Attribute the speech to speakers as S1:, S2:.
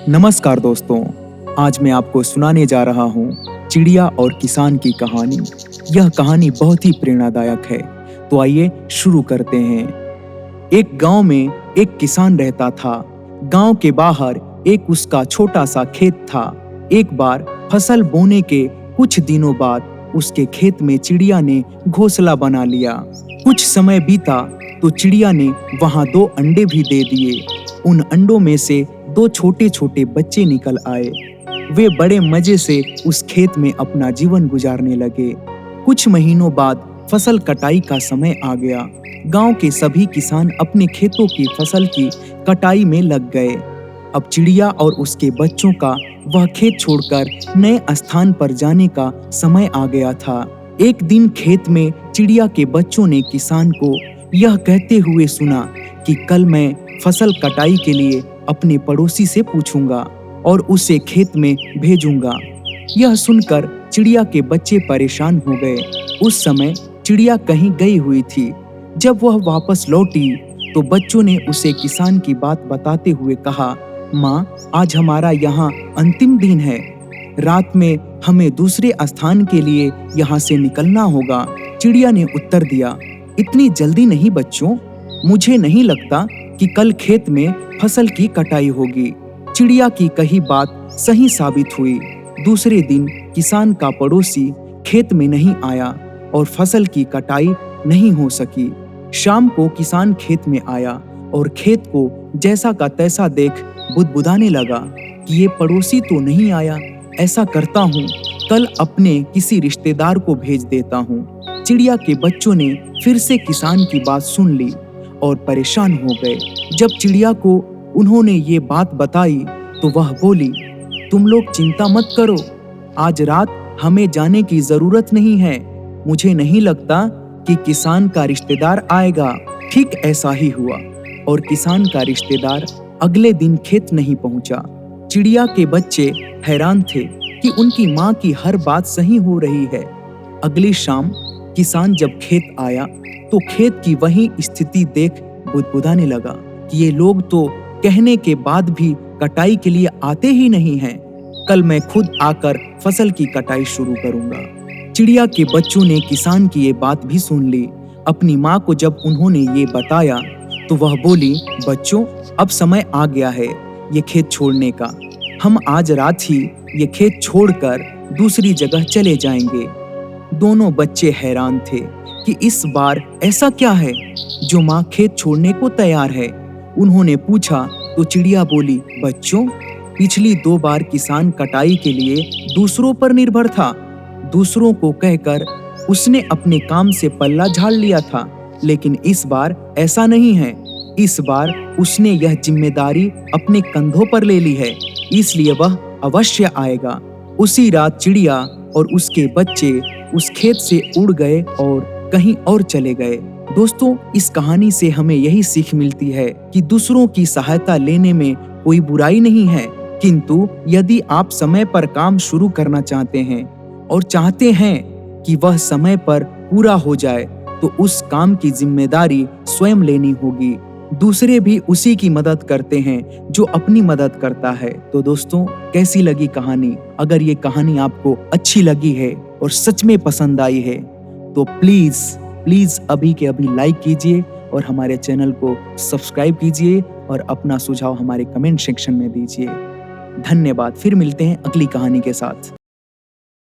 S1: नमस्कार दोस्तों, आज मैं आपको सुनाने जा रहा हूँ चिड़िया और किसान की कहानी। यह कहानी बहुत ही प्रेरणादायक है, तो आइए शुरू करते हैं। एक गांव में एक किसान रहता था। गांव के बाहर एक उसका छोटा सा खेत था। एक बार फसल बोने के कुछ दिनों बाद उसके खेत में चिड़िया ने घोंसला बना लिया। कुछ समय बीता तो चिड़िया ने वहां 2 अंडे भी दे दिए। उन अंडों में से 2 छोटे छोटे बच्चे निकल आए। वे बड़े मजे से उस खेत में अपना जीवन गुजारने लगे। कुछ महीनों बाद फसल कटाई का समय आ गया। गांव के सभी किसान अपने खेतों की फसल की कटाई में लग गए। अब चिड़िया और उसके बच्चों का वह खेत छोड़कर नए स्थान पर जाने का समय आ गया था। एक दिन खेत में चिड़िया के बच्चों ने किसान को यह कहते हुए सुना कि कल मैं फसल कटाई के लिए अपने पड़ोसी से पूछूंगा और उसे खेत में भेजूंगा। यह सुनकर चिड़िया के बच्चे परेशान हो गए। उस समय चिड़िया कहीं गई हुई थी। जब वह वापस लौटी तो बच्चों ने उसे किसान की बात बताते हुए कहा, माँ, आज हमारा यहाँ अंतिम दिन है। रात में हमें दूसरे स्थान के लिए यहाँ से निकलना होगा। चिड़िया ने उत्तर दिया, इतनी जल्दी नहीं बच्चों, मुझे नहीं लगता कि कल खेत में फसल की कटाई होगी। चिड़िया की कही बात सही साबित हुई। दूसरे दिन किसान का पड़ोसी खेत में नहीं आया और फसल की कटाई नहीं हो सकी। शाम को किसान खेत में आया और खेत को जैसा का तैसा देख बुदबुदाने लगा कि ये पड़ोसी तो नहीं आया। ऐसा करता हूँ, कल अपने किसी रिश्तेदार को भेज देता हूँ। चिड़िया के बच्चों ने फिर से किसान की बात सुन ली और परेशान हो गए। जब चिड़िया को उन्होंने ये बात बताई तो वह बोली, तुम लोग चिंता मत करो, आज रात हमें जाने की जरूरत नहीं है। मुझे नहीं लगता कि किसान का रिश्तेदार आएगा। ठीक ऐसा ही हुआ और किसान का रिश्तेदार अगले दिन खेत नहीं पहुंचा। चिड़िया के बच्चे हैरान थे कि उनकी माँ की हर बात सही हो रही है। अगली शाम किसान जब खेत आया तो खेत की वही स्थिति देख बुदबुदाने लगा कि ये लोग तो कहने के बाद भी कटाई के लिए आते ही नहीं हैं। कल मैं खुद आकर फसल की कटाई शुरू करूंगा। चिड़िया के बच्चों ने किसान की ये बात भी सुन ली। अपनी माँ को जब उन्होंने ये बताया तो वह बोली, बच्चों, अब समय आ गया है ये खेत छोड़ने का। हम आज रात ही ये खेत छोड़कर दूसरी जगह चले जाएंगे। दोनों बच्चे हैरान थे कि इस बार ऐसा क्या है जो माँ खेत छोड़ने को तैयार है। उन्होंने पूछा तो चिड़िया बोली, बच्चों, पिछली 2 बार किसान कटाई के लिए दूसरों पर निर्भर था। दूसरों को कहकर उसने अपने काम से पल्ला झाड़ लिया था, लेकिन इस बार ऐसा नहीं है। इस बार उसने यह जिम्मेदारी अपने कंधों पर ले ली है, इसलिए वह अवश्य आएगा। उसी रात चिड़िया और उसके बच्चे उस खेत से उड़ गए और कहीं और चले गए। दोस्तों, इस कहानी से हमें यही सीख मिलती है कि दूसरों की सहायता लेने में कोई बुराई नहीं है, किंतु यदि आप समय पर काम शुरू करना चाहते हैं और चाहते हैं कि वह समय पर पूरा हो जाए, तो उस काम की जिम्मेदारी स्वयं लेनी होगी। दूसरे भी उसी की मदद करते हैं जो अपनी मदद करता है। तो दोस्तों, कैसी लगी कहानी? अगर ये कहानी आपको अच्छी लगी है और सच में पसंद आई है तो प्लीज अभी के अभी लाइक कीजिए और हमारे चैनल को सब्सक्राइब कीजिए और अपना सुझाव हमारे कमेंट सेक्शन में दीजिए। धन्यवाद। फिर मिलते हैं अगली कहानी के साथ।